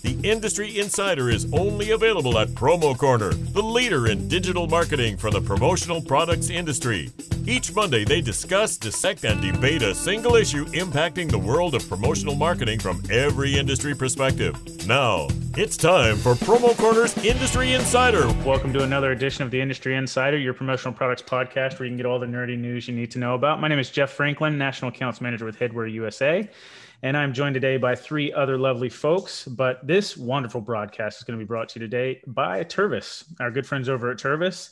The Industry Insider is only available at Promo Corner, the leader in digital marketing for the promotional products industry. Each Monday, they discuss, dissect, and debate a single issue impacting the world of promotional marketing from every industry perspective. Now, it's time for Promo Corner's Industry Insider. Welcome to another edition of the Industry Insider, your promotional products podcast where you can get all the nerdy news you need to know about. My name is Jeff Franklin, National Accounts Manager with Headwear USA, and I'm joined today by three other lovely folks. But this wonderful broadcast is going to be brought to you today by Tervis, our good friends over at Tervis.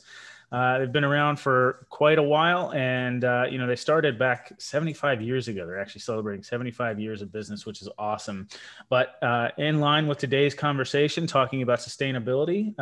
They've been around for quite a while, and they started back 75 years ago. They're actually celebrating 75 years of business, which is awesome. But in line with today's conversation, talking about sustainability,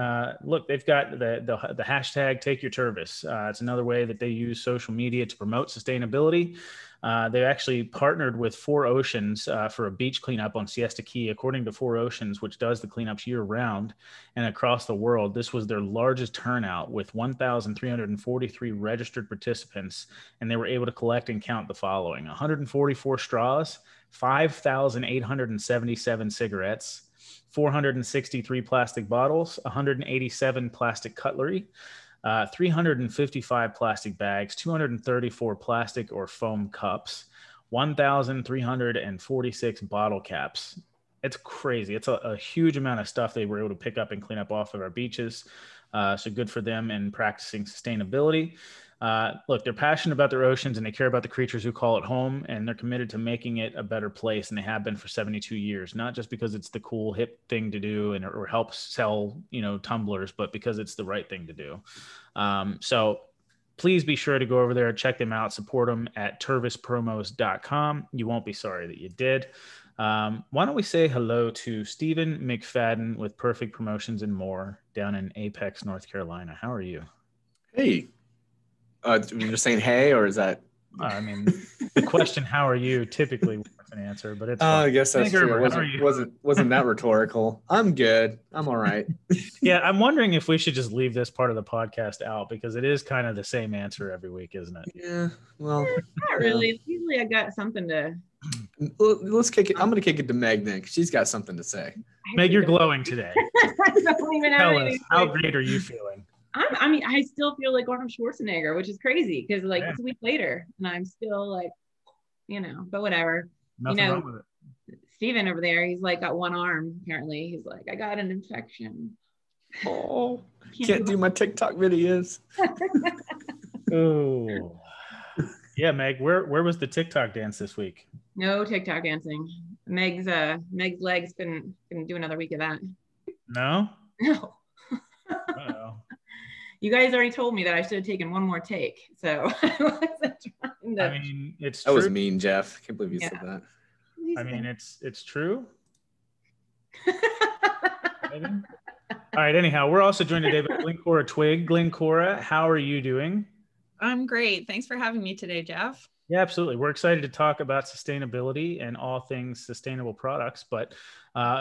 look, they've got the hashtag Take Your Tervis. It's another way that they use social media to promote sustainability. They actually partnered with Four Oceans for a beach cleanup on Siesta Key. According to Four Oceans, which does the cleanups year round and across the world, this was their largest turnout with 1,343 registered participants. And they were able to collect and count the following: 144 straws, 5,877 cigarettes, 463 plastic bottles, 187 plastic cutlery, 355 plastic bags, 234 plastic or foam cups, 1,346 bottle caps. It's crazy. It's a huge amount of stuff they were able to pick up and clean up off of our beaches. So good for them in practicing sustainability. Look, they're passionate about their oceans and they care about the creatures who call it home, and they're committed to making it a better place. And they have been for 72 years, not just because it's the cool hip thing to do and or helps sell, tumblers, but because it's the right thing to do. So please be sure to go over there, check them out, support them at tervispromos.com. You won't be sorry that you did. Why don't we say hello to Stephen McFadden with Perfect Promotions and More down in Apex, North Carolina. How are you? Hey. You're saying hey, or is that? The question "How are you?" typically wants an answer, but it's. I guess that's true. Erber, It wasn't that rhetorical. I'm good. I'm all right. Yeah, I'm wondering if we should just leave this part of the podcast out because it is kind of the same answer every week, isn't it? Yeah. Well, not really. Usually, I got something to. Let's kick it. I'm going to kick it to Meg then, because she's got something to say. Meg, you're glowing today. I don't even Tell us, how great are you feeling? I still feel like Arnold Schwarzenegger, which is crazy because it's a week later and I'm still like, but whatever. Nothing wrong with it. Steven over there, he's like got one arm. Apparently he's like, I got an infection. Oh, can't do my TikTok videos. Oh, yeah, Meg, where was the TikTok dance this week? No TikTok dancing. Meg's legs couldn't do another week of that. No. Uh-oh. You guys already told me that I should have taken one more take, so I wasn't trying to. It's true. That was mean, Jeff. I can't believe you said that. It's true. All right. Anyhow, we're also joined today by Glencora Twig. Glencora, how are you doing? I'm great. Thanks for having me today, Jeff. Yeah, absolutely. We're excited to talk about sustainability and all things sustainable products. But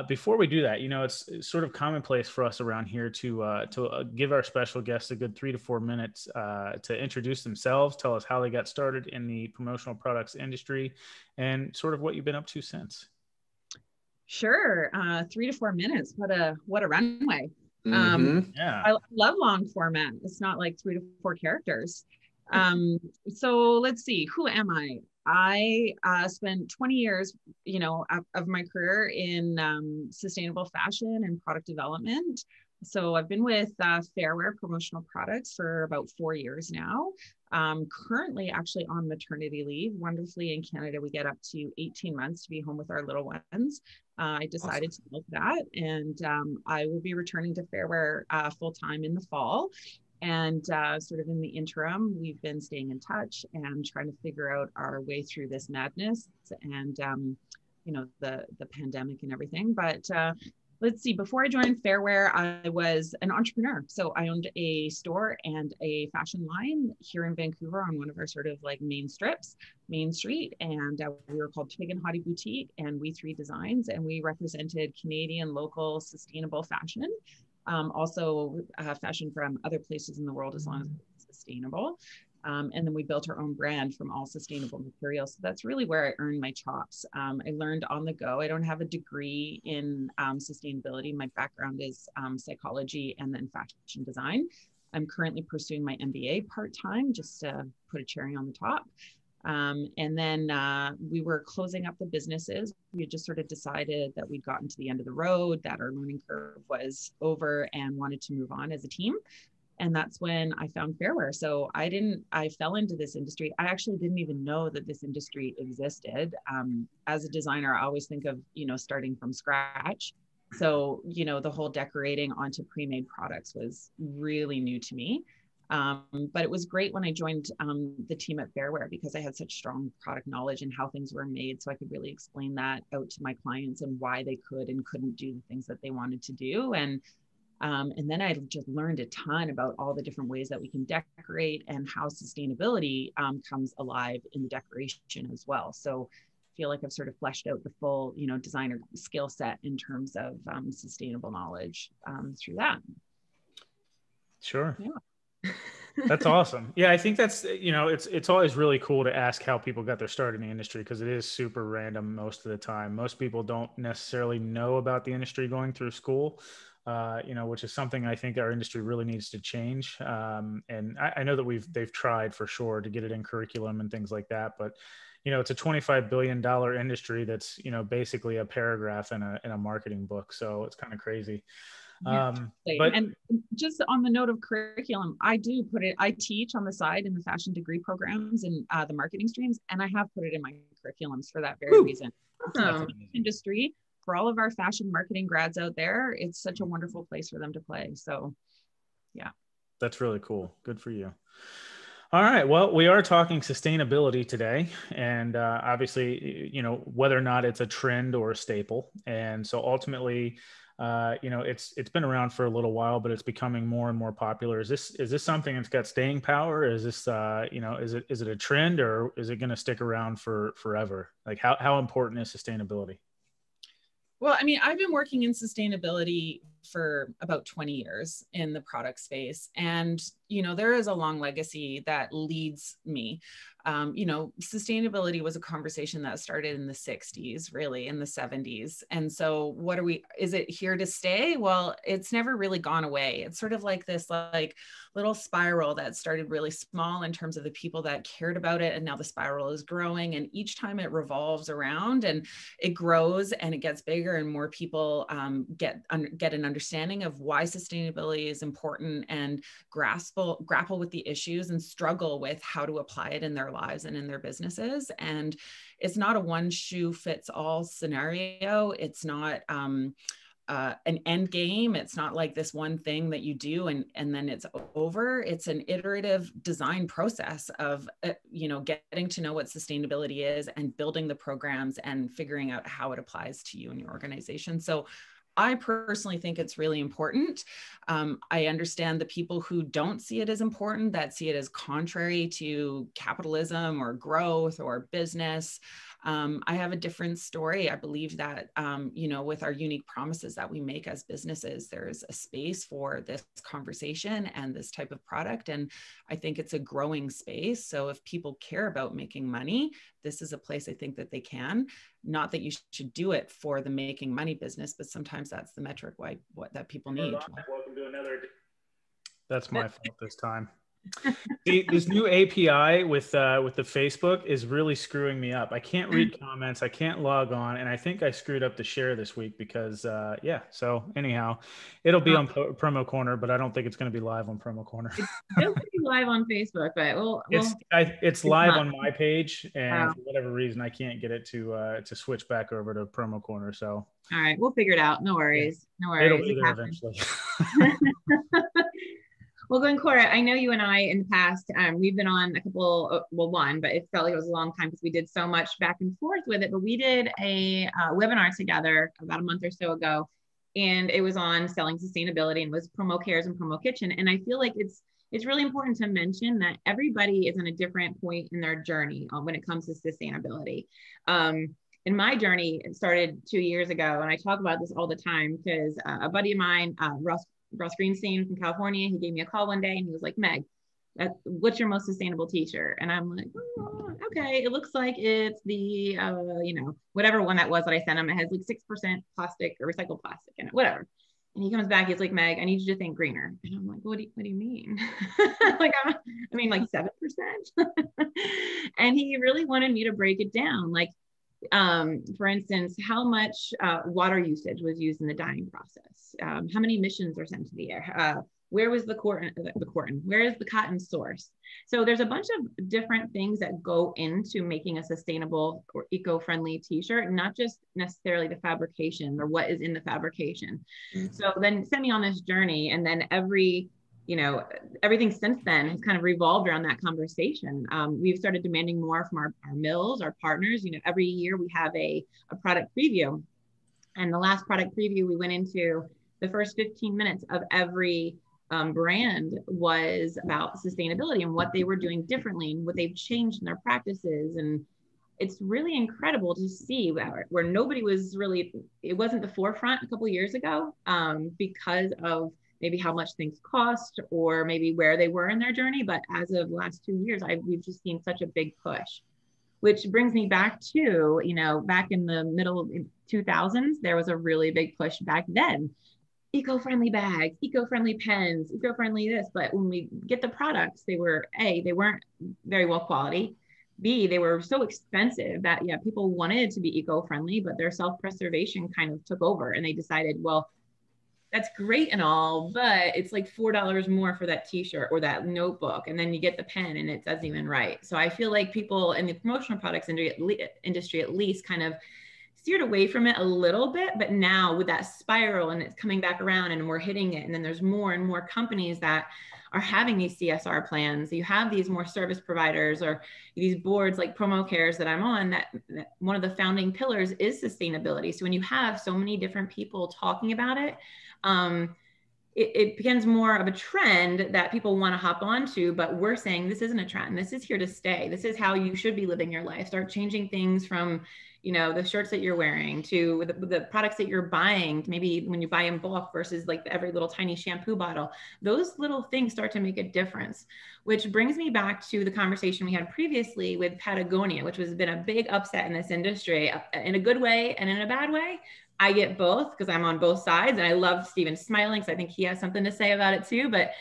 before we do that, it's sort of commonplace for us around here to give our special guests a good 3 to 4 minutes to introduce themselves, tell us how they got started in the promotional products industry, and sort of what you've been up to since. Sure. 3 to 4 minutes. What a runway. Yeah. I love long format. It's not like 3 to 4 characters. So let's see, who am I? I spent 20 years, of my career in sustainable fashion and product development. So I've been with Fairware promotional products for about 4 years now. Currently actually on maternity leave. Wonderfully, in Canada, we get up to 18 months to be home with our little ones. I decided to milk that, and I will be returning to Fairware full-time in the fall. And sort of in the interim, we've been staying in touch and trying to figure out our way through this madness and, the pandemic and everything. But let's see, before I joined Fairware, I was an entrepreneur. So I owned a store and a fashion line here in Vancouver on one of our sort of like main strips, Main Street. And we were called Twig and Hottie Boutique and We Three Designs. And we represented Canadian local sustainable fashion. Also fashion from other places in the world as long as it's sustainable. And then we built our own brand from all sustainable materials. So that's really where I earned my chops. I learned on the go. I don't have a degree in sustainability. My background is psychology and then fashion design. I'm currently pursuing my MBA part-time, just to put a cherry on the top. And then we were closing up the businesses. We had just sort of decided that we'd gotten to the end of the road, that our learning curve was over and wanted to move on as a team. And that's when I found Fairware. So I fell into this industry. I actually didn't even know that this industry existed. As a designer, I always think of, starting from scratch. So, the whole decorating onto pre-made products was really new to me. But it was great when I joined the team at Fairware, because I had such strong product knowledge and how things were made. So I could really explain that out to my clients and why they could and couldn't do the things that they wanted to do. And then I just learned a ton about all the different ways that we can decorate and how sustainability comes alive in the decoration as well. So I feel like I've sort of fleshed out the full, designer skill set in terms of sustainable knowledge through that. Sure. Yeah. That's awesome. Yeah, I think that's, it's always really cool to ask how people got their start in the industry, because it is super random most of the time. Most people don't necessarily know about the industry going through school, which is something I think our industry really needs to change. And I know that they've tried for sure to get it in curriculum and things like that, but it's a $25 billion industry that's, basically a paragraph in a marketing book. So it's kind of crazy. Yeah, and just on the note of curriculum, I teach on the side in the fashion degree programs and the marketing streams, and I have put it in my curriculums for that very reason. Industry, for all of our fashion marketing grads out there, it's such a wonderful place for them to play. So yeah. That's really cool. Good for you. All right. Well, we are talking sustainability today, and obviously, whether or not it's a trend or a staple. And so ultimately, it's been around for a little while, but it's becoming more and more popular. Is this something that's got staying power? Is this, is it a trend, or is it going to stick around for forever? Like how important is sustainability? Well, I mean, I've been working in sustainability for about 20 years in the product space. And, there is a long legacy that leads me. Sustainability was a conversation that started in the 60s, really in the 70s. And so is it here to stay? Well, it's never really gone away. It's sort of like this little spiral that started really small in terms of the people that cared about it. And now the spiral is growing. And each time it revolves around and it grows and it gets bigger, and more people get an understanding of why sustainability is important and grapple with the issues and struggle with how to apply it in their lives and in their businesses. And it's not a one shoe fits all scenario. It's not an end game. It's not like this one thing that you do and then it's over. It's an iterative design process of, getting to know what sustainability is and building the programs and figuring out how it applies to you and your organization. So I personally think it's really important. I understand the people who don't see it as important, that see it as contrary to capitalism or growth or business. I have a different story. I believe that, with our unique promises that we make as businesses, there's a space for this conversation and this type of product. And I think it's a growing space. So if people care about making money, this is a place I think that they can. Not that you should do it for the making money business, but sometimes that's the metric that people need. Welcome to another. That's my fault this time. See, this new API with the Facebook is really screwing me up. I can't read comments. I can't log on. And I think I screwed up the share this week because, So anyhow, it'll be on Promo Corner, but I don't think it's going to be live on Promo Corner. It'll be live on Facebook, but it's live on my page. And for whatever reason, I can't get it to switch back over to Promo Corner. So. All right. We'll figure it out. No worries. Yeah. No worries. It'll be there eventually. Well, Glencora, I know you and I in the past, we've been on a couple, one, but it felt like it was a long time because we did so much back and forth with it. But we did a webinar together about a month or so ago, and it was on selling sustainability and was promo cares and promo kitchen. And I feel like it's really important to mention that everybody is in a different point in their journey when it comes to sustainability. And my journey started 2 years ago, and I talk about this all the time because a buddy of mine, Ross Greenstein from California, he gave me a call one day and he was like, Meg, what's your most sustainable t-shirt? And I'm like, oh, okay, it looks like it's the, you know, whatever one that was that I sent him. It has like 6% plastic or recycled plastic in it, whatever. And he comes back, he's like, Meg, I need you to think greener. And I'm like, what do you mean? Like, I mean, like 7%. And he really wanted me to break it down. Like, for instance, how much water usage was used in the dyeing process? How many emissions are sent to the air? Where was the cotton? Where is the cotton source? So there's a bunch of different things that go into making a sustainable or eco-friendly t-shirt, not just necessarily the fabrication or what is in the fabrication. So then sent me on this journey, and then everything since then has kind of revolved around that conversation. We've started demanding more from our mills, our partners. You know, every year we have a product preview, and the last product preview we went into, the first 15 minutes of every brand was about sustainability and what they were doing differently and what they've changed in their practices. And it's really incredible to see where nobody was really, it wasn't the forefront a couple of years ago, because of maybe how much things cost or maybe where they were in their journey. But as of the last 2 years, we've just seen such a big push, which brings me back to, you know, back in the middle 2000s, there was a really big push back then. Eco-friendly bags, eco-friendly pens, eco-friendly this. But when we get the products, they weren't very well quality. B, they were so expensive that, yeah, people wanted to be eco-friendly, but their self-preservation kind of took over, and they decided, well, that's great and all, but it's like $4 more for that t-shirt or that notebook. And then you get the pen and it doesn't even right. So I feel like people in the promotional products industry at least kind of steered away from it a little bit, but now with that spiral and it's coming back around and we're hitting it. And then there's more and more companies that are having these CSR plans. You have these more service providers or these boards like Promo Cares that I'm on, that one of the founding pillars is sustainability. So when you have so many different people talking about it, it becomes more of a trend that people want to hop onto, but we're saying this isn't a trend. This is here to stay. This is how you should be living your life. Start changing things from, you know, the shirts that you're wearing to the products that you're buying. Maybe when you buy in bulk versus like every little tiny shampoo bottle, those little things start to make a difference, which brings me back to the conversation we had previously with Patagonia, which has been a big upset in this industry in a good way and in a bad way. I get both because I'm on both sides, and I love Stephen smiling, so I think he has something to say about it too. But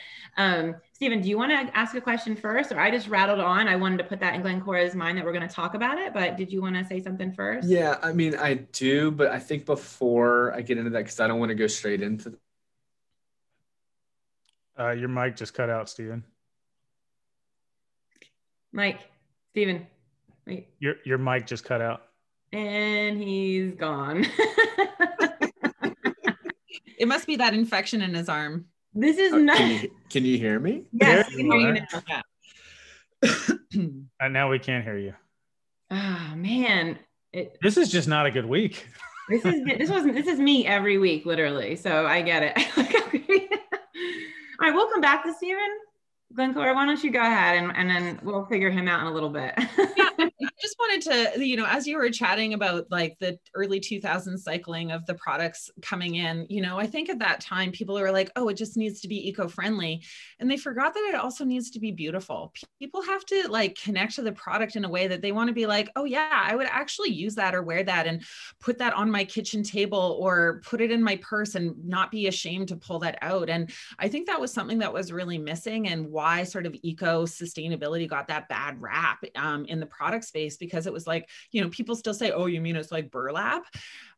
Stephen, do you want to ask a question first, or I just rattled on? I wanted to put that in Glencora's mind that we're going to talk about it, but did you want to say something first? Yeah, I mean, I do, but I think before I get into that, because I don't want to go straight into your mic just cut out, Stephen. Stephen, wait. Your mic just cut out. And he's gone. It must be that infection in his arm. This is not. Can you hear me? Yes, I can hear you now. And now we can't hear you. Oh man, this is just not a good week. This is me every week, literally. So I get it. All right, welcome back to Stephen. Glencora, why don't you go ahead and then we'll figure him out in a little bit. Yeah, I just wanted to, you know, as you were chatting about like the early 2000s cycling of the products coming in, you know, I think at that time people were like, oh, it just needs to be eco-friendly. And they forgot that it also needs to be beautiful. People have to like connect to the product in a way that they want to be like, oh yeah, I would actually use that or wear that and put that on my kitchen table or put it in my purse and not be ashamed to pull that out. And I think that was something that was really missing, and why sort of sustainability got that bad rap in the product space, because it was like, you know, people still say, oh, you mean it's like burlap?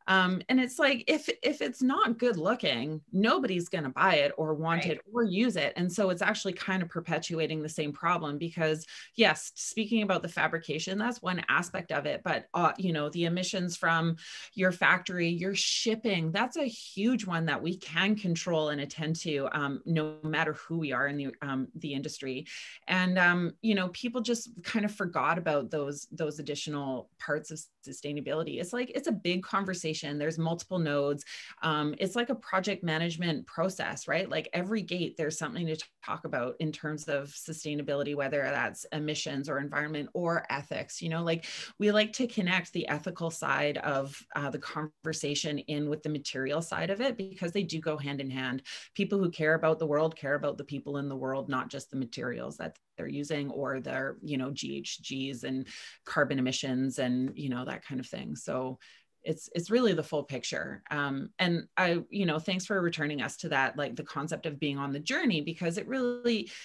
And it's like, if it's not good looking, nobody's going to buy it or want it or use it. And so it's actually kind of perpetuating the same problem, because yes, speaking about the fabrication, that's one aspect of it. But, you know, the emissions from your factory, your shipping, that's a huge one that we can control and attend to, no matter who we are in the industry. And, you know, people just kind of forgot about those additional parts of sustainability. It's like, it's a big conversation conversation. There's multiple nodes. It's like a project management process, right? Like every gate, there's something to talk about in terms of sustainability, whether that's emissions or environment or ethics. Like we like to connect the ethical side of the conversation in with the material side of it, because they do go hand in hand. People who care about the world care about the people in the world, not just the materials that they're using or their, GHGs and carbon emissions and, that kind of thing. So it's really the full picture. And I, thanks for returning us to that, like the concept of being on the journey, because it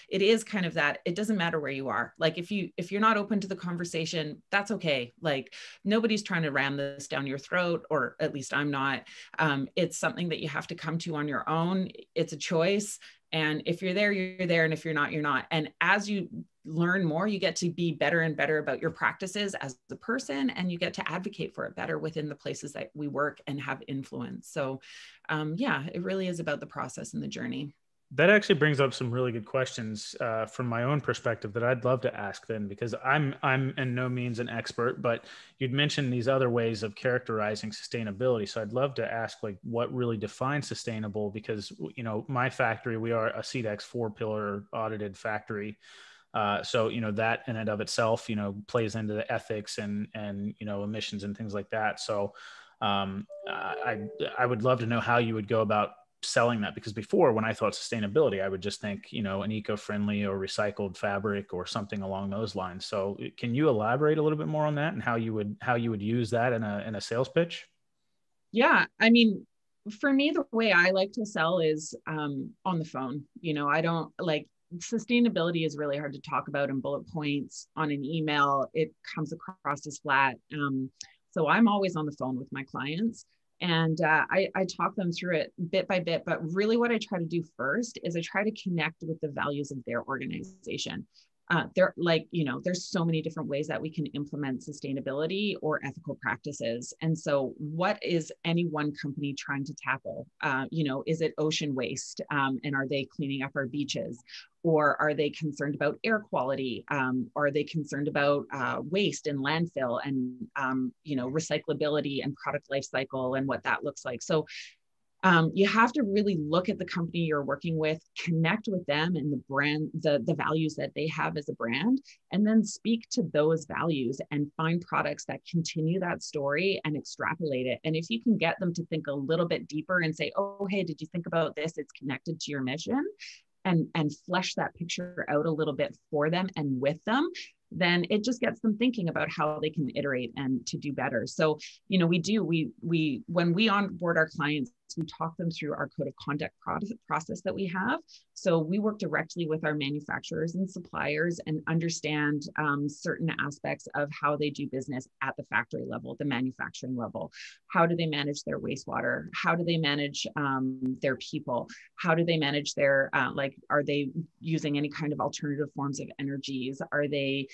is kind of that. It doesn't matter where you are. Like if you're not open to the conversation, that's okay. Like nobody's trying to ram this down your throat, or at least I'm not. It's something that you have to come to on your own. It's a choice. And if you're there, you're there. And if you're not, you're not. And as you learn more, you get to be better and better about your practices as a person, and you get to advocate for it better within the places that we work and have influence. So it really is about the process and the journey. That actually brings up some really good questions from my own perspective that I'd love to ask then, because I'm in no means an expert, but you'd mentioned these other ways of characterizing sustainability. So I'd love to ask like what really defines sustainable, because, my factory, we are a CEDEX 4-pillar audited factory. So, that in and of itself, plays into the ethics and emissions and things like that. So I would love to know how you would go about selling that, because before, when I thought sustainability, I would just think, an eco-friendly or recycled fabric or something along those lines. So can you elaborate a little bit more on that and how you would use that in a sales pitch? Yeah. I mean, for me, the way I like to sell is on the phone. I don't like, sustainability is really hard to talk about in bullet points on an email. It comes across as flat. So I'm always on the phone with my clients, and I talk them through it bit by bit. But really what I try to do first is I try to connect with the values of their organization. There's so many different ways that we can implement sustainability or ethical practices. And so what is any one company trying to tackle? Is it ocean waste? And are they cleaning up our beaches? Or are they concerned about air quality? Are they concerned about waste and landfill and, recyclability and product life cycle and what that looks like? So you have to really look at the company you're working with, connect with them and the brand, the values that they have as a brand, and then speak to those values and find products that continue that story and extrapolate it. And if you can get them to think a little bit deeper and say, oh, hey, did you think about this? It's connected to your mission, and flesh that picture out a little bit for them and with them, then it just gets them thinking about how they can iterate and to do better. So, we when we onboard our clients, we talk them through our code of conduct process that we have. So we work directly with our manufacturers and suppliers and understand certain aspects of how they do business at the factory level, the manufacturing level. How do they manage their wastewater? How do they manage their people? How do they manage their, are they using any kind of alternative forms of energies? Are they,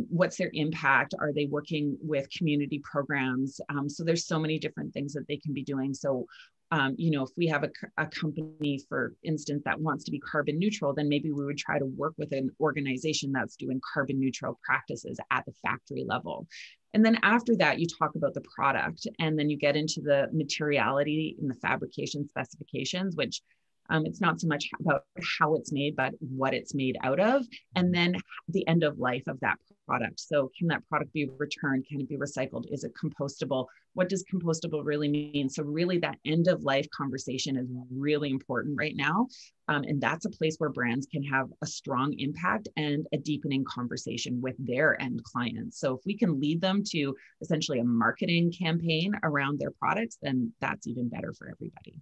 what's their impact? Are they working with community programs? So there's so many different things that they can be doing. So if we have a company, for instance, that wants to be carbon neutral, then maybe we would try to work with an organization that's doing carbon neutral practices at the factory level. And then after that, you talk about the product, and then you get into the materiality and the fabrication specifications, which it's not so much about how it's made, but what it's made out of, and then the end of life of that product. So can that product be returned? Can it be recycled? Is it compostable? What does compostable really mean? So really that end of life conversation is really important right now. And that's a place where brands can have a strong impact and a deepening conversation with their end clients. So if we can lead them to essentially a marketing campaign around their products, then that's even better for everybody.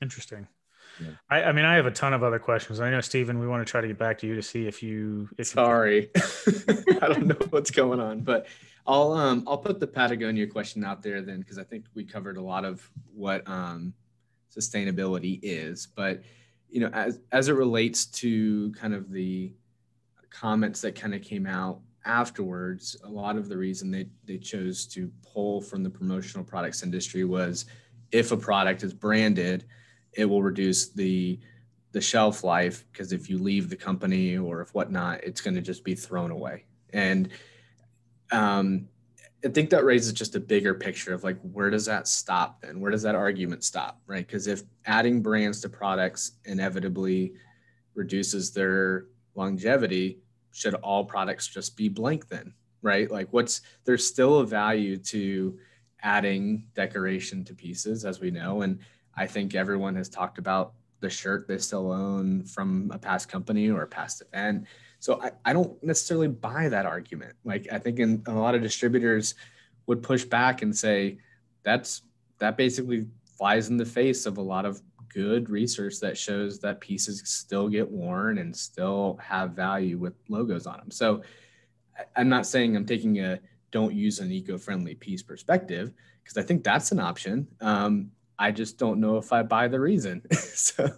Interesting. Yeah. I mean, I have a ton of other questions. I know, Stephen, we want to try to get back to you to see if you. Sorry, I don't know what's going on, but I'll put the Patagonia question out there then, because I think we covered a lot of what sustainability is. But as it relates to kind of the comments that kind of came out afterwards, a lot of the reason they chose to pull from the promotional products industry was, if a product is branded, it will reduce the shelf life, because if you leave the company or if whatnot, it's going to just be thrown away. And I think that raises just a bigger picture of like, where does that stop then? Where does that argument stop, right? Because if adding brands to products inevitably reduces their longevity, should all products just be blank then, right? Like there's still a value to adding decoration to pieces, as we know. And I think everyone has talked about the shirt they still own from a past company or a past event. So I don't necessarily buy that argument. Like I think a lot of distributors would push back and say that basically flies in the face of a lot of good research that shows that pieces still get worn and still have value with logos on them. So I'm not saying I'm taking a don't use an eco-friendly piece perspective, because I think that's an option. I just don't know if I buy the reason. So,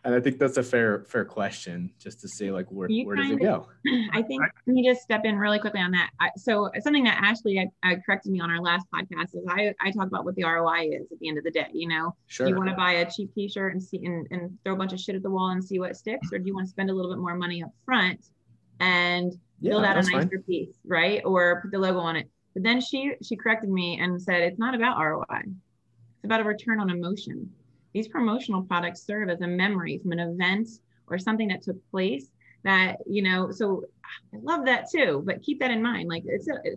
and I think that's a fair question, just to say like, where does it go? I think, let me just step in really quickly on that. So something that Ashley corrected me on our last podcast is I talk about what the ROI is at the end of the day. You know, sure. Do you want to buy a cheap t-shirt and throw a bunch of shit at the wall and see what sticks? Or do you want to spend a little bit more money up front and build out a nicer piece, right? Or put the logo on it. But then she corrected me and said, it's not about ROI. It's about a return on emotion. These promotional products serve as a memory from an event or something that took place that, you know, so I love that too, but keep that in mind. Like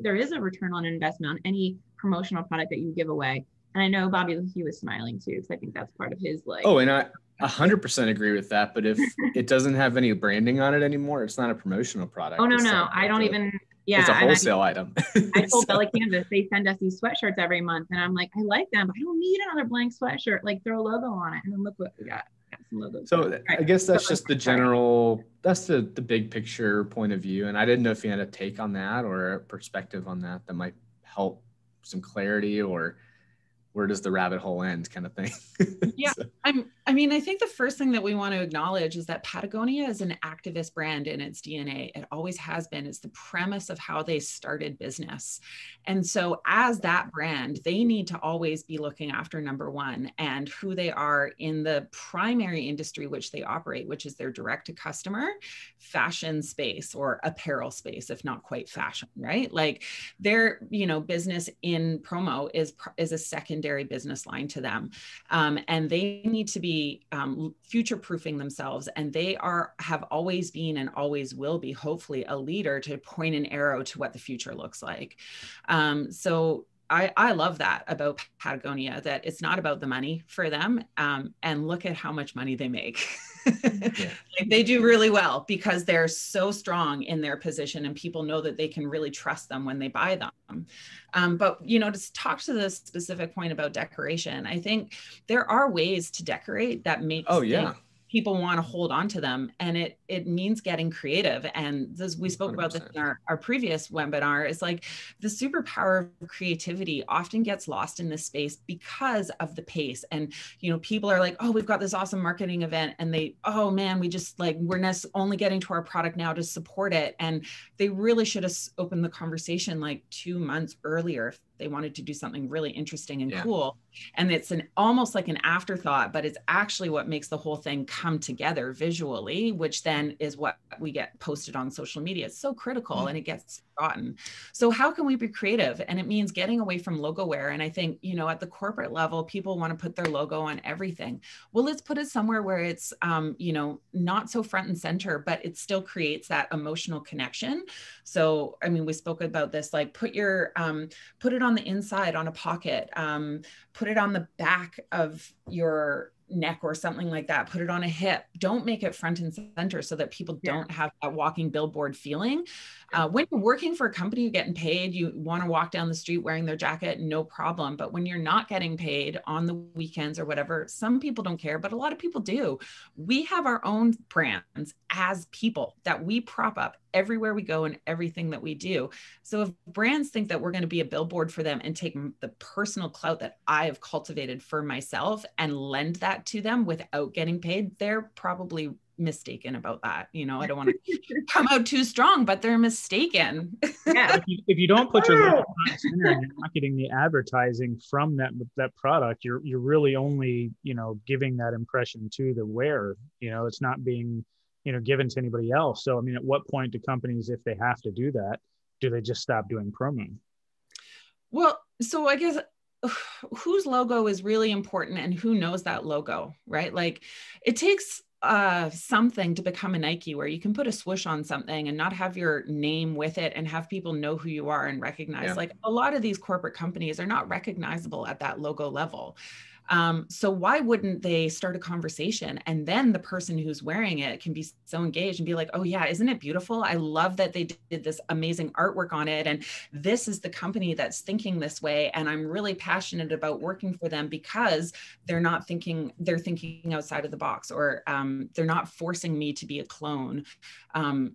there is a return on investment on any promotional product that you give away. And I know Bobby, he was smiling too, because I think that's part of his like. Oh, and I 100% agree with that. But if it doesn't have any branding on it anymore, it's not a promotional product. Oh, no. I don't even. Yeah, it's a wholesale item. I told Bella Canvas, they send us these sweatshirts every month. And I'm like, I like them, but I don't need another blank sweatshirt. Like throw a logo on it. And then look what we got. Got some logos. So right. I guess that's just the general, that's the big picture point of view. And I didn't know if you had a take on that or a perspective on that might help some clarity, or where does the rabbit hole end kind of thing. Yeah. So. I mean, I think the first thing that we want to acknowledge is that Patagonia is an activist brand in its DNA. It always has been. It's the premise of how they started business. And so as that brand, they need to always be looking after number one and who they are in the primary industry which they operate, which is their direct to customer fashion space or apparel space, if not quite fashion, right? Like their, business in promo is a secondary business line to them. And they need to be future-proofing themselves. And they have always been and always will be, hopefully, a leader to point an arrow to what the future looks like. So I love that about Patagonia, that it's not about the money for them. And look at how much money they make. Yeah. Like they do really well because they're so strong in their position and people know that they can really trust them when they buy them. But, to talk to the specific point about decoration, I think there are ways to decorate that makes people want to hold on to them. And it means getting creative. And we spoke 100%. About this in our previous webinar. It's like the superpower of creativity often gets lost in this space because of the pace. And, people are like, oh, we've got this awesome marketing event. And oh man, we just we're only getting to our product now to support it. And they really should have opened the conversation like 2 months earlier if they wanted to do something really interesting and cool. And it's almost like an afterthought, but it's actually what makes the whole thing come together visually, which then is what we get posted on social media. It's so critical and it gets forgotten. So how can we be creative? And it means getting away from logo wear. And I think, at the corporate level, people want to put their logo on everything. Well, let's put it somewhere where it's, not so front and center, but it still creates that emotional connection. So, I mean, we spoke about this, like put it on the inside on a pocket, put it on the back of your neck or something like that, put it on a hip. Don't make it front and center so that people don't have that walking billboard feeling. When you're working for a company, you're getting paid, you want to walk down the street wearing their jacket, no problem. But when you're not getting paid on the weekends or whatever, some people don't care, but a lot of people do. We have our own brands as people that we prop up everywhere we go and everything that we do. So if brands think that we're going to be a billboard for them and take the personal clout that I have cultivated for myself and lend that to them without getting paid, they're probably mistaken about that. I don't want to come out too strong, but they're mistaken. Yeah. If you don't put your logo front and center and you're not getting the advertising from that product, you're really only, giving that impression to the wearer. It's not being given to anybody else. So, I mean, at what point do companies, if they have to do that, do they just stop doing promo? Well, so I guess whose logo is really important and who knows that logo, right? Like it takes something to become a Nike where you can put a swoosh on something and not have your name with it and have people know who you are and recognize. Yeah. Like a lot of these corporate companies are not recognizable at that logo level. So why wouldn't they start a conversation, and then the person who's wearing it can be so engaged and be like, oh yeah, isn't it beautiful? I love that they did this amazing artwork on it. And this is the company that's thinking this way. And I'm really passionate about working for them because they're thinking outside of the box, or they're not forcing me to be a clone.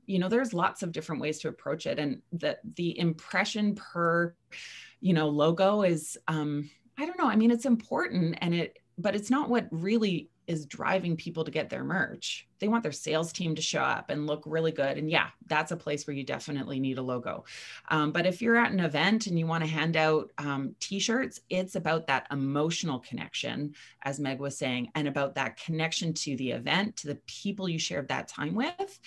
There's lots of different ways to approach it. And the impression per, logo is, I don't know. I mean, it's important but it's not what really is driving people to get their merch. They want their sales team to show up and look really good. And yeah, that's a place where you definitely need a logo. But if you're at an event and you want to hand out t-shirts, it's about that emotional connection, as Meg was saying, and about that connection to the event, to the people you shared that time with,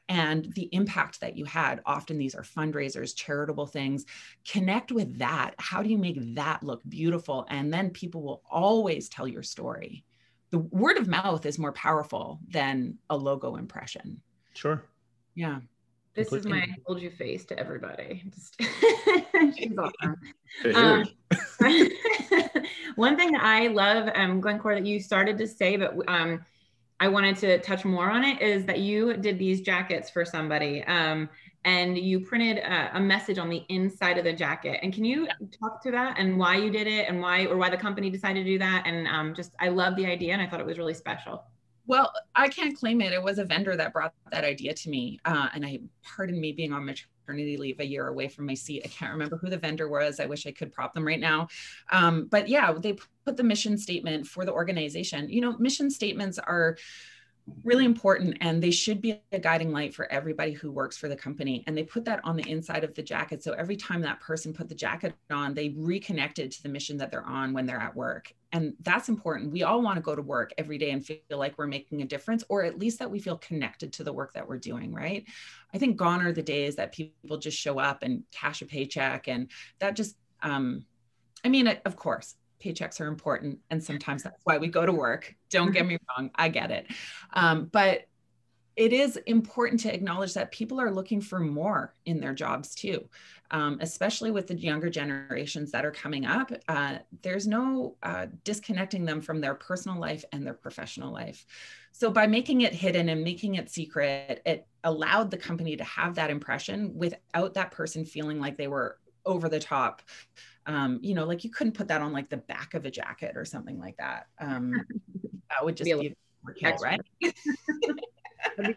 and the impact that you had. Often these are fundraisers, charitable things. Connect with that. How do you make that look beautiful? And then people will always tell your story. The word of mouth is more powerful than a logo impression. Sure. Yeah. This is my hold you face to everybody. She's awesome. One thing that I love, Glencora, that you started to say, but I wanted to touch more on it, is that you did these jackets for somebody, and you printed a message on the inside of the jacket. And can you talk to that and why you did it, and why the company decided to do that? And I love the idea, and I thought it was really special. Well, I can't claim it. It was a vendor that brought that idea to me. And pardon me being on maternity leave, a year away from my seat. I can't remember who the vendor was. I wish I could prop them right now. But yeah, they put the mission statement for the organization. Mission statements are really important, and they should be a guiding light for everybody who works for the company. And they put that on the inside of the jacket. So every time that person put the jacket on, they reconnected to the mission that they're on when they're at work. And that's important. We all want to go to work every day and feel like we're making a difference, or at least that we feel connected to the work that we're doing, right? I think gone are the days that people just show up and cash a paycheck. And that just, of course, paychecks are important, and sometimes that's why we go to work. Don't get me wrong, I get it. But it is important to acknowledge that people are looking for more in their jobs too, especially with the younger generations that are coming up. There's no disconnecting them from their personal life and their professional life. So by making it hidden and making it secret, it allowed the company to have that impression without that person feeling like they were over the top. Like you couldn't put that on like the back of a jacket or something like that. That would just be overkill, right? Ways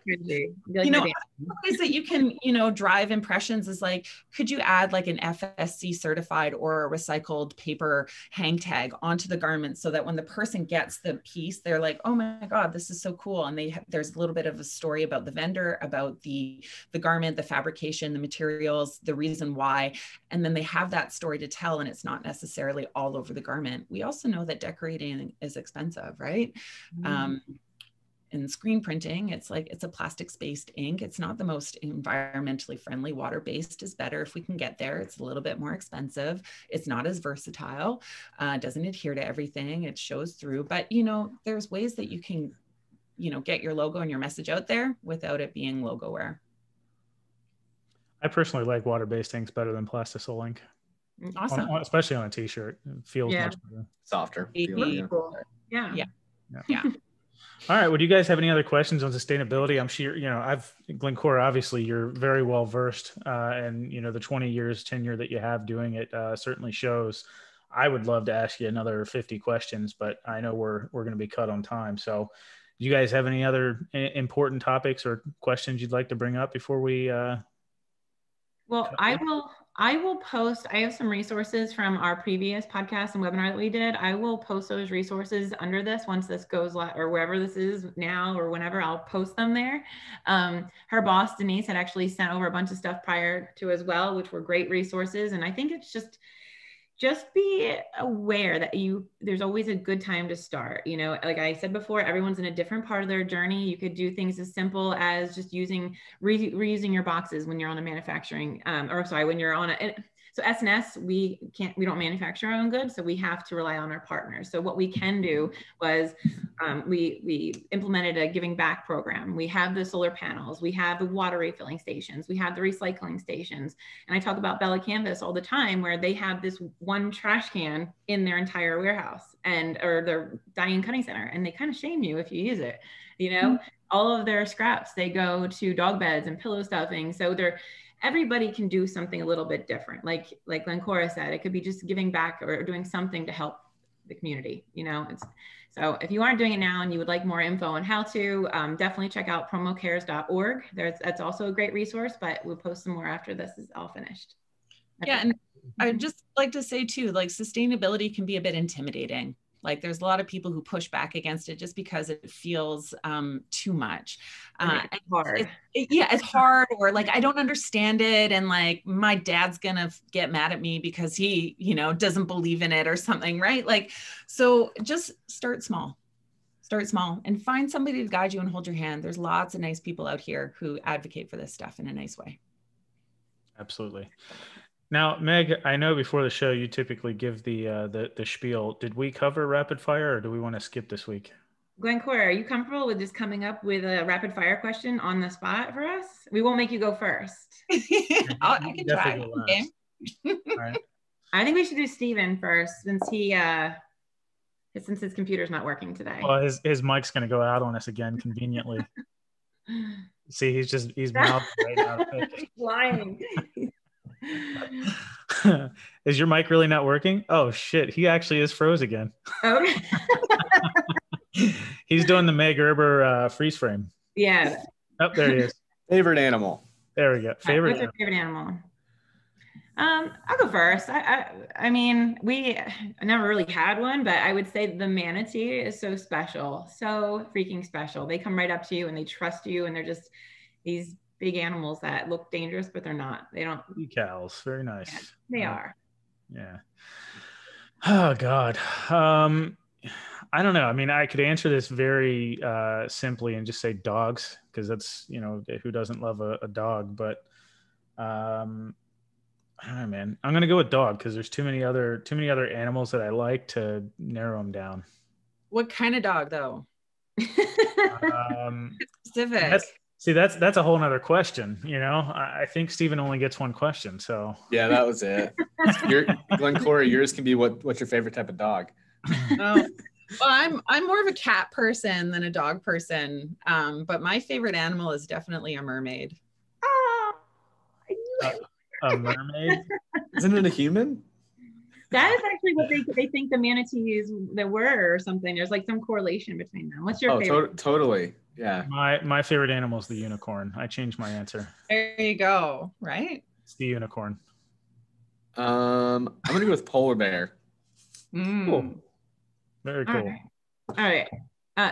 that you can, drive impressions is like, could you add like an FSC certified or a recycled paper hang tag onto the garment, so that when the person gets the piece, they're like, oh my God, this is so cool. And there's a little bit of a story about the vendor, about the garment, the fabrication, the materials, the reason why. And then they have that story to tell, and it's not necessarily all over the garment. We also know that decorating is expensive, right? In screen printing, it's a plastics-based ink. It's not the most environmentally friendly. Water-based is better if we can get there. It's a little bit more expensive. It's not as versatile. Doesn't adhere to everything. It shows through. But, there's ways that you can, get your logo and your message out there without it being logo wear. I personally like water-based inks better than plastisol ink. Awesome. Especially on a t-shirt. It feels much better. Softer. Cool. Yeah. All right. Well, do you guys have any other questions on sustainability? I'm sure, Glencora, obviously you're very well versed, and the 20 years tenure that you have doing it certainly shows. I would love to ask you another 50 questions, but I know we're going to be cut on time. So do you guys have any other important topics or questions you'd like to bring up before we, Well, I will post, I have some resources from our previous podcast and webinar that we did. I will post those resources under this once this goes live, or wherever this is now or whenever, I'll post them there. Her boss, Denise, had actually sent over a bunch of stuff prior to as well, which were great resources. And I think it's just be aware that there's always a good time to start. Like I said before, everyone's in a different part of their journey. You could do things as simple as just reusing your boxes when you're on a manufacturing, when you're on So S&S, we don't manufacture our own goods, so we have to rely on our partners. So what we can do was we implemented a giving back program. We have the solar panels, we have the water refilling stations, we have the recycling stations. And I talk about Bella Canvas all the time, where they have this one trash can in their entire warehouse or their dining cutting center, and they kind of shame you if you use it. You know, all of their scraps, they go to dog beds and pillow stuffing. So everybody can do something a little bit different. Like Glencora said, it could be just giving back or doing something to help the community, you know. So if you aren't doing it now and you would like more info on how to, definitely check out promocares.org. That's also a great resource, but we'll post some more after this is all finished. Yeah, and I'd just like to say too, like sustainability can be a bit intimidating. Like there's a lot of people who push back against it just because it feels too much. It's hard. It's hard, or like, I don't understand it. And like, my dad's gonna get mad at me because he, you know, doesn't believe in it or something, right? Like, so just start small and find somebody to guide you and hold your hand. There's lots of nice people out here who advocate for this stuff in a nice way. Absolutely. Now, Meg, I know before the show you typically give the spiel. Did we cover rapid fire, or do we want to skip this week? Glencora, are you comfortable with just coming up with a rapid fire question on the spot for us? We won't make you go first. I can try. Okay. All right. I think we should do Steven first, since his computer's not working today. Well, his mic's going to go out on us again conveniently. See, he's mouthing right now. Lying. Is your mic really not working? Oh shit, he actually is froze again. Okay. He's doing the Meg Erber freeze frame. Yeah. Oh, there he is. Favorite animal. There we go. What's your favorite animal? I'll go first. I mean, we never really had one, but I would say the manatee is so special, so freaking special. They come right up to you and they trust you, and they're just these big animals that look dangerous, but they're not. They don't. Decals, very nice. Yeah, they are. Yeah. Oh God. I don't know. I mean, I could answer this very simply and just say dogs, because that's, you know, who doesn't love a dog? But I don't know, man. I'm gonna go with dog because there's too many other animals that I like to narrow them down. What kind of dog, though? Specific. That's a whole nother question. You know, I think Steven only gets one question. So yeah, that was it. Glencora, yours can be what's your favorite type of dog? Oh, well, I'm more of a cat person than a dog person. But my favorite animal is definitely a mermaid. A mermaid? Isn't it a human? That is actually what they think the manatees were, or something. There's like some correlation between them. What's your favorite? Totally. Yeah. My favorite animal is the unicorn. I changed my answer. There you go. Right? It's the unicorn. I'm gonna go with polar bear. Cool. Very cool. All right.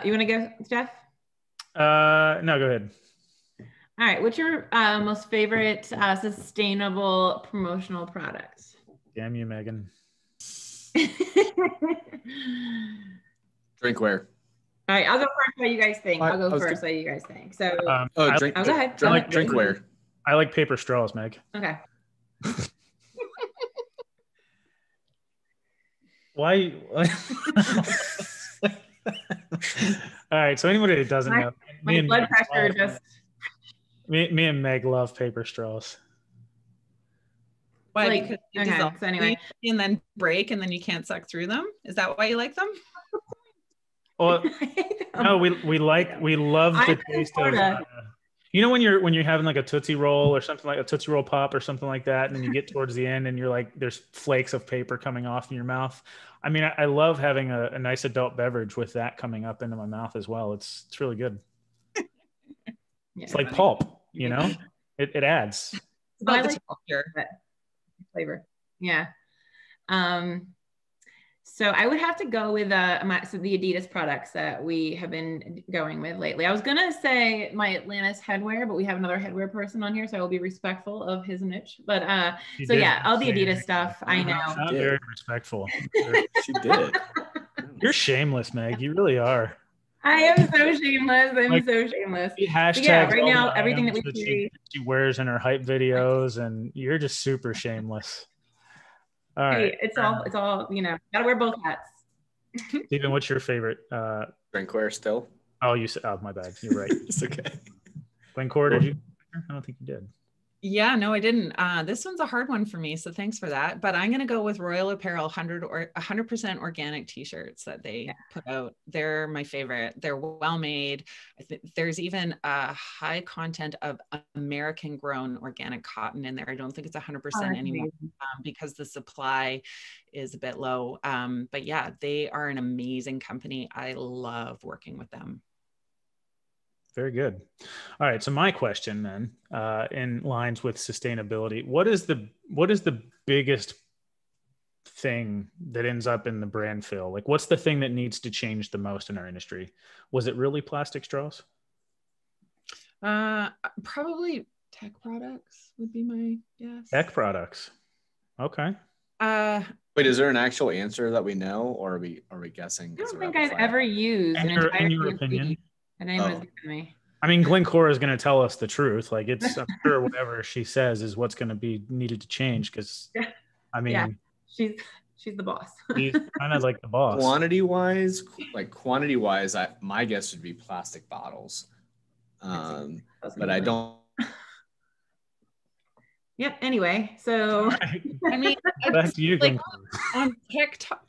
You want to go, Jeff? No, go ahead. All right. What's your most favorite sustainable promotional product? Damn you, Megan. Drinkware. All right, I'll go first. What you guys think? I'll go first. What you guys think? So, go ahead. Drinkware. I like paper straws, Meg. Okay. Why? All right. So anybody that doesn't know, my blood pressure just. Me and Meg love paper straws. Why? Like, okay, so anyway, and then break, and then you can't suck through them. Is that why you like them? Well, no, we love the taste of. You know when you're having like a Tootsie Roll or something, like a Tootsie Roll Pop or something like that, and then you get towards the end and you're like, there's flakes of paper coming off in your mouth. I mean, I love having a nice adult beverage with that coming up into my mouth as well. It's really good. It's like pulp, you know. It adds. But I like flavor. Yeah. So I would have to go with the Adidas products that we have been going with lately. I was gonna say my Atlantis Headwear, but we have another Headwear person on here, so I will be respectful of his niche. But so yeah, all the Adidas stuff. I know. Not very respectful. She did. You're shameless, Meg. You really are. I am so shameless. I'm so shameless. Hashtag right now, everything that we she wears in her hype videos, and you're just super shameless. All right. Hey, it's all, gotta wear both hats. Stephen, what's your favorite? Drinkware still. Oh, you said, oh, my bad. You're right. It's okay. Glencora, did you? I don't think you did. Yeah, no, I didn't. This one's a hard one for me, so thanks for that. But I'm going to go with Royal Apparel 100% organic t-shirts that they put out. They're my favorite. They're well made. There's even a high content of American grown organic cotton in there. I don't think it's 100% anymore because the supply is a bit low. But yeah, they are an amazing company. I love working with them. Very good. All right. So my question then, in lines with sustainability, what is the biggest thing that ends up in the brand fill? Like, what's the thing that needs to change the most in our industry? Was it really plastic straws? Probably tech products would be my guess. Tech products. Okay. Wait, is there an actual answer that we know, or are we guessing? I don't think I've ever used in your opinion. And anyone has given me. I mean, Glencora is going to tell us the truth. Like, I'm sure whatever she says is what's going to be needed to change. Because, I mean, she's the boss. She's kind of like the boss. Quantity wise, my guess would be plastic bottles. But I don't. Yep. Anyway, so I mean, back to you, like,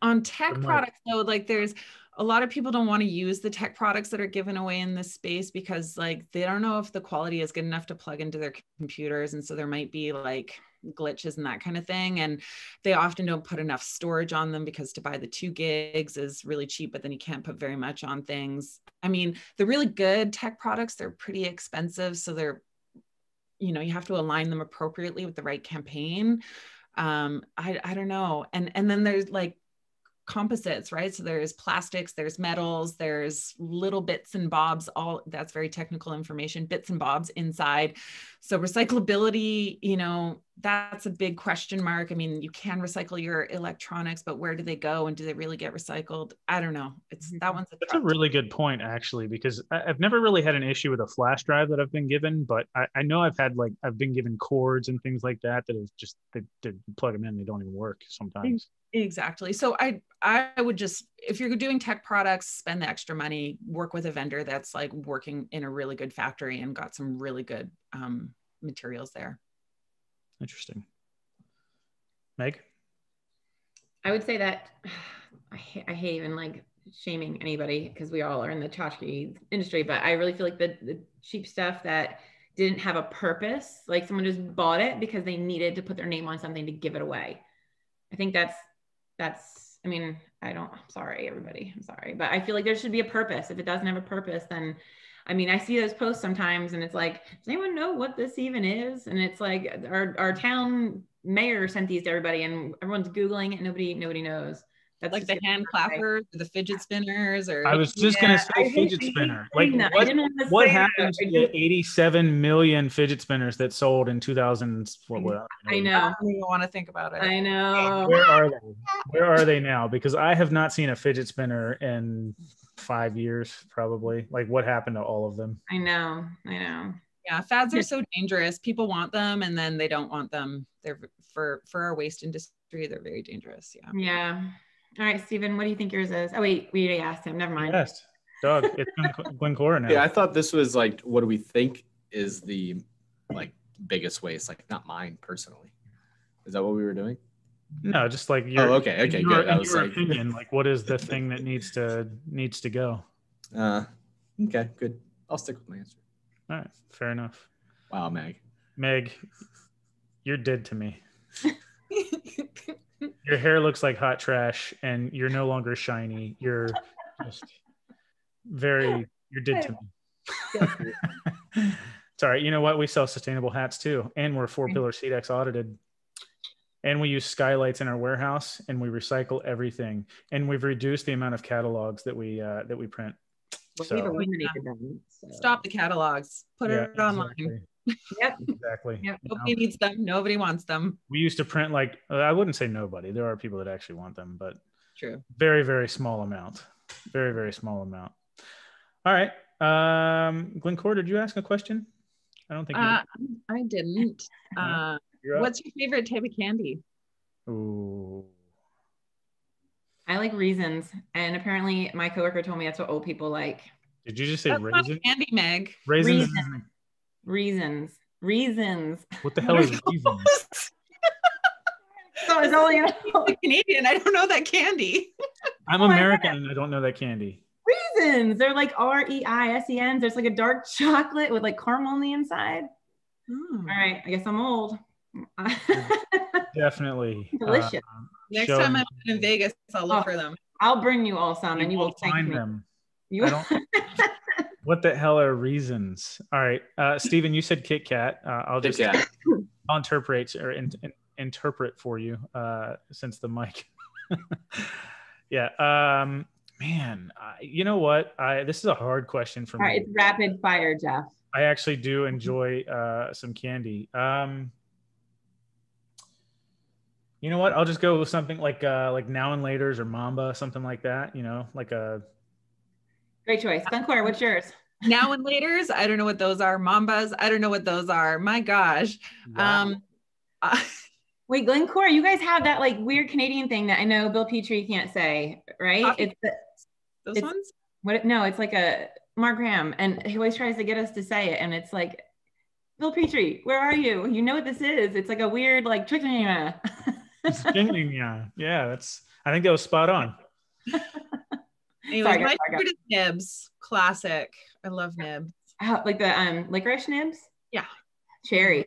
on tech products though, like there's a lot of people don't want to use the tech products that are given away in this space because like they don't know if the quality is good enough to plug into their computers, and so there might be like glitches and that kind of thing, and they often don't put enough storage on them because to buy the 2 gigs is really cheap, but then you can't put very much on things. I mean, the really good tech products, they're pretty expensive, so they're, you know, you have to align them appropriately with the right campaign. I don't know. And then there's like composites, right? So there's plastics, there's metals, there's little bits and bobs, all that's very technical information, bits and bobs inside. So recyclability, you know, that's a big question mark. I mean, you can recycle your electronics, but where do they go and do they really get recycled? I don't know. That's a really good point, actually, because I've never really had an issue with a flash drive that I've been given, but I know I've been given cords and things like that is just, they plug them in, they don't even work sometimes. Exactly. So I would just, if you're doing tech products, spend the extra money, work with a vendor that's like working in a really good factory and got some really good materials there. Interesting. Meg? I would say that I hate even like shaming anybody because we all are in the tchotchke industry, but I really feel like the cheap stuff that didn't have a purpose, like someone just bought it because they needed to put their name on something to give it away. I think that's, I mean, I'm sorry, everybody. I'm sorry, but I feel like there should be a purpose. If it doesn't have a purpose, then, I mean, I see those posts sometimes and it's like, does anyone know what this even is? And it's like our town mayor sent these to everybody and everyone's Googling it. Nobody knows. That's like the hand clappers, or the fidget spinners, or I was just gonna say fidget spinner. Like what happened to the 87 million fidget spinners that sold in 2000? I know. I don't even want to think about it. I know. Where are they now? Because I have not seen a fidget spinner in 5 years, probably. Like, what happened to all of them? I know. Yeah, fads are so dangerous. People want them and then they don't want them. They're for our waste industry, they're very dangerous. Yeah. All right, Stephen, what do you think yours is? Oh, wait, we already asked him. Never mind. Yes, Doug, it's Glencora now. Yeah, I thought this was like, what do we think is the like biggest waste? Like, not mine personally. Is that what we were doing? No, just like your. Oh, okay, good. I was your like, opinion, like, what is the thing that needs to go? Okay, good. I'll stick with my answer. All right, fair enough. Wow, Meg, you're dead to me. Your hair looks like hot trash and you're no longer shiny. You're just you're dead to me. It's all right. You know what? We sell sustainable hats too. And we're 4-pillar CEDX audited. And we use skylights in our warehouse and we recycle everything. And we've reduced the amount of catalogs that we print. Well, we've eliminated them. So. Stop the catalogs. Put it online. Exactly. Yep. Exactly. Yep. Nobody needs them. Nobody wants them. We used to print like, I wouldn't say nobody. There are people that actually want them, but true. Very, very small amount. Very, very small amount. All right. Glencora, did you ask a question? I don't think you did. I didn't. What's your favorite type of candy? Ooh. I like raisins, and apparently my coworker told me that's what old people like. Did you just say That's not raisin? candy, Meg. Raisins. Reasons. What the hell is reason? So it's only I'm Canadian. I don't know that candy. I'm American and I don't know that candy. Reasons. They're like REISENs. There's like a dark chocolate with like caramel on the inside. All right, I guess I'm old. Definitely. Delicious. Next time I'm in Vegas, I'll look for them. I'll bring you all some, and you will thank find me. them. You I don't, what the hell are reasons? All right, Stephen, you said Kit Kat. I'll just I'll interpret or interpret for you since the mic. Yeah. Man, you know what? This is a hard question for me. All right, it's rapid fire, Jeff. I actually do enjoy some candy. You know what? I'll just go with something like Now and Later's or Mamba, something like that. You know, like a. Great choice. Glencora, what's yours? Now and Later's. I don't know what those are. Mambas. I don't know what those are. My gosh. Wow. Wait, Glencora, you guys have that like weird Canadian thing that I know Bill Petrie can't say, right? Coffee. Those ones? What? No, it's like a Mark Graham, and he always tries to get us to say it, and it's like, Bill Petrie, where are you? You know what this is? It's like a weird like Yeah, that's. I think that was spot on. Anyways, my favorite is nibs. Classic. I love nibs. Like the licorice nibs. Yeah. Cherry.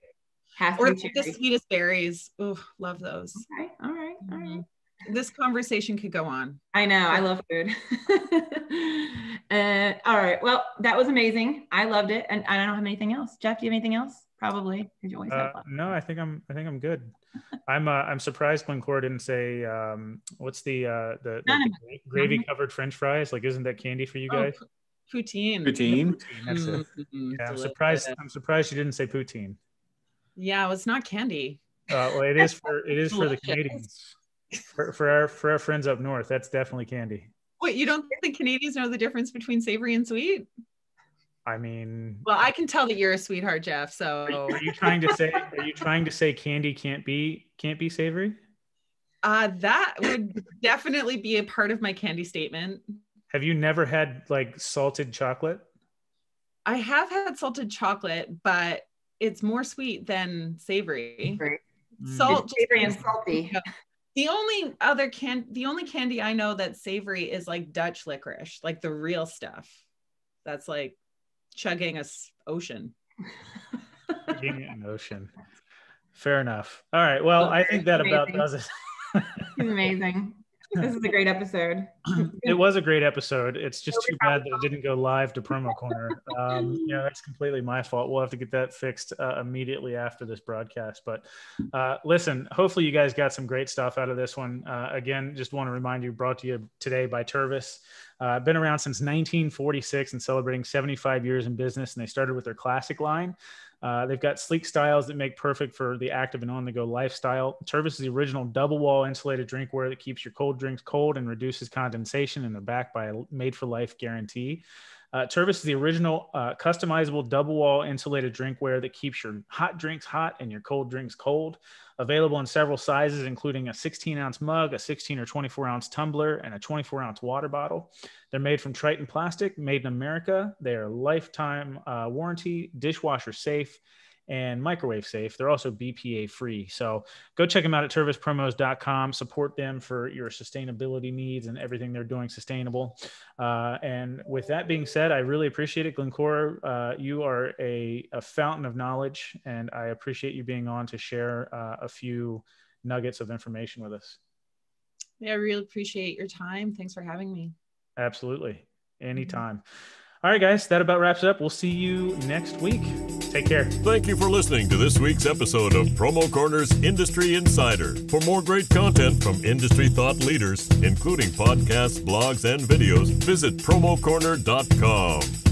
Or the sweetest berries. Ooh, love those. Okay. All right. All right. This conversation could go on. I know. I love food. All right. Well, that was amazing. I loved it. And I don't have anything else. Jeff, do you have anything else? Probably. You always have fun. No, I think I'm good. I'm surprised Glencora didn't say what's the gravy covered French fries? Like, isn't that candy for you guys? Poutine. That's it. Yeah, I'm surprised you didn't say poutine. Yeah, well, it's not candy. Well, it is for the Canadians. For our friends up north, that's definitely candy. Wait, you don't think the Canadians know the difference between savory and sweet? I mean, well, I can tell that you're a sweetheart, Jeff. So are you trying to say candy can't be savory? That would definitely be a part of my candy statement. Have you never had like salted chocolate? I have had salted chocolate, but it's more sweet than savory. Salt, savory, and salty. The only candy I know that's savory is like Dutch licorice, like the real stuff. That's like chugging a ocean. Chugging an ocean. Fair enough. All right. Well, I think that about does it. It's amazing. This is a great episode. It was a great episode. It's just too bad that it didn't go live to Promo Corner. That's completely my fault. We'll have to get that fixed immediately after this broadcast. But listen, hopefully you guys got some great stuff out of this one. Again, just want to remind you, brought to you today by Tervis. Been around since 1946 and celebrating 75 years in business. And they started with their classic line. They've got sleek styles that make perfect for the active and on-the-go lifestyle. Tervis is the original double-wall insulated drinkware that keeps your cold drinks cold and reduces condensation, and they're backed by a made-for-life guarantee. Tervis is the original customizable double-wall insulated drinkware that keeps your hot drinks hot and your cold drinks cold. Available in several sizes, including a 16-ounce mug, a 16 or 24-ounce tumbler, and a 24-ounce water bottle. They're made from Triton plastic, made in America. They are lifetime warranty, dishwasher safe, and microwave safe. They're also BPA free. So go check them out at tervispromos.com. Support them for your sustainability needs and everything they're doing sustainable. And with that being said, I really appreciate it. Glencora, you are a fountain of knowledge, and I appreciate you being on to share a few nuggets of information with us. Yeah, I really appreciate your time. Thanks for having me. Absolutely. Anytime. All right, guys, that about wraps it up. We'll see you next week. Take care. Thank you for listening to this week's episode of Promo Corner's Industry Insider. For more great content from industry thought leaders, including podcasts, blogs, and videos, visit promocorner.com.